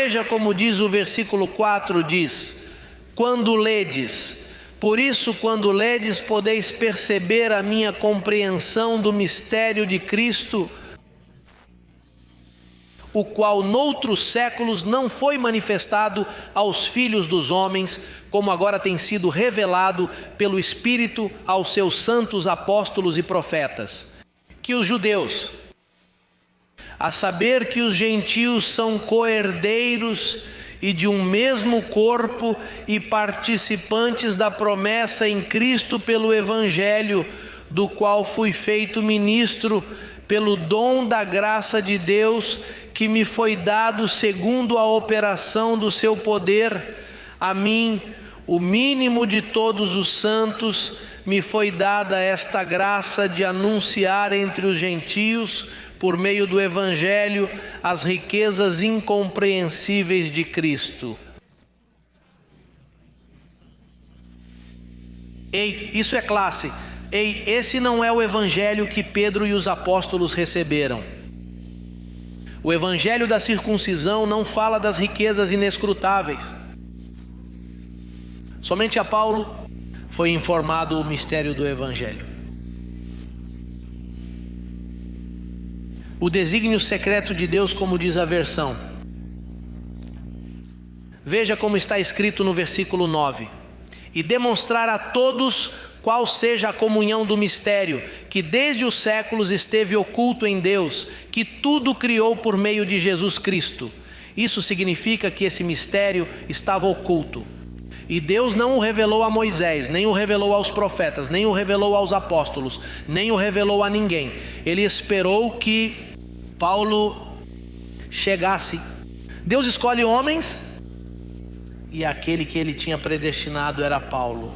veja como diz o versículo 4, diz: quando ledes, por isso quando ledes podeis perceber a minha compreensão do mistério de Cristo, o qual noutros séculos não foi manifestado aos filhos dos homens, como agora tem sido revelado pelo Espírito aos seus santos apóstolos e profetas. Que os judeus, a saber que os gentios são co-herdeiros e de um mesmo corpo e participantes da promessa em Cristo pelo Evangelho, do qual fui feito ministro pelo dom da graça de Deus, que me foi dado segundo a operação do seu poder. A mim, o mínimo de todos os santos, me foi dada esta graça de anunciar entre os gentios, por meio do Evangelho, as riquezas incompreensíveis de Cristo. Ei, isso é classe. Ei, esse não é o Evangelho que Pedro e os apóstolos receberam. O Evangelho da circuncisão não fala das riquezas inescrutáveis. Somente a Paulo foi informado o mistério do Evangelho. O desígnio secreto de Deus, como diz a versão. Veja como está escrito no versículo 9: e demonstrar a todos qual seja a comunhão do mistério, que desde os séculos esteve oculto em Deus, que tudo criou por meio de Jesus Cristo. Isso significa que esse mistério estava oculto. E Deus não o revelou a Moisés, nem o revelou aos profetas, nem o revelou aos apóstolos, nem o revelou a ninguém. Ele esperou que Paulo chegasse. Deus escolhe homens, e aquele que ele tinha predestinado era Paulo.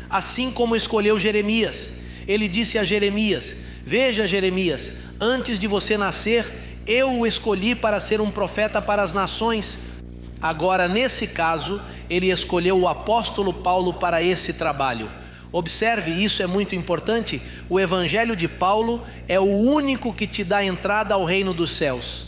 Assim como escolheu Jeremias. Ele disse a Jeremias: veja, Jeremias, antes de você nascer, eu o escolhi para ser um profeta para as nações. Agora, nesse caso, ele escolheu o apóstolo Paulo para esse trabalho. Observe, isso é muito importante. O Evangelho de Paulo é o único que te dá entrada ao reino dos céus.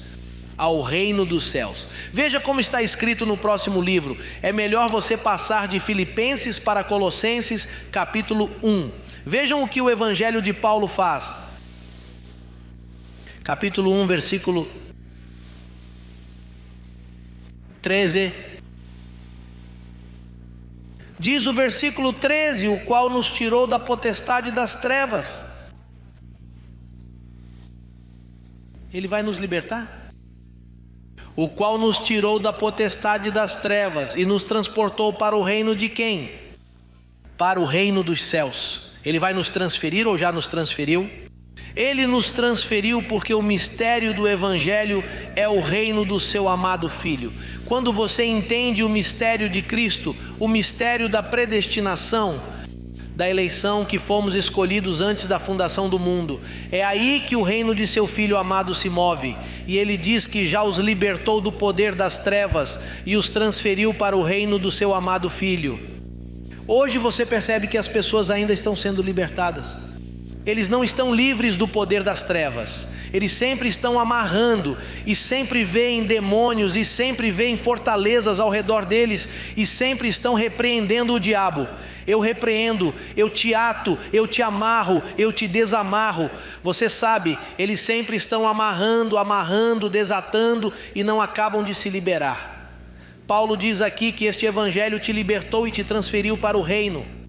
Ao reino dos céus. Veja como está escrito no próximo livro. É melhor você passar de Filipenses para Colossenses, capítulo 1. Vejam o que o Evangelho de Paulo faz. Capítulo 1, versículo 13. Diz o versículo 13: o qual nos tirou da potestade das trevas. Ele vai nos libertar? O qual nos tirou da potestade das trevas e nos transportou para o reino de quem? Para o reino dos céus. Ele vai nos transferir ou já nos transferiu? Ele nos transferiu porque o mistério do Evangelho é o reino do seu amado Filho. Quando você entende o mistério de Cristo, o mistério da predestinação, da eleição, que fomos escolhidos antes da fundação do mundo, é aí que o reino de seu Filho amado se move. E ele diz que já os libertou do poder das trevas e os transferiu para o reino do seu amado Filho. Hoje você percebe que as pessoas ainda estão sendo libertadas. Eles não estão livres do poder das trevas. Eles sempre estão amarrando e sempre veem demônios e sempre veem fortalezas ao redor deles e sempre estão repreendendo o diabo. Eu repreendo, eu te ato, eu te amarro, eu te desamarro. Você sabe, eles sempre estão amarrando, desatando e não acabam de se liberar. Paulo diz aqui que este Evangelho te libertou e te transferiu para o reino.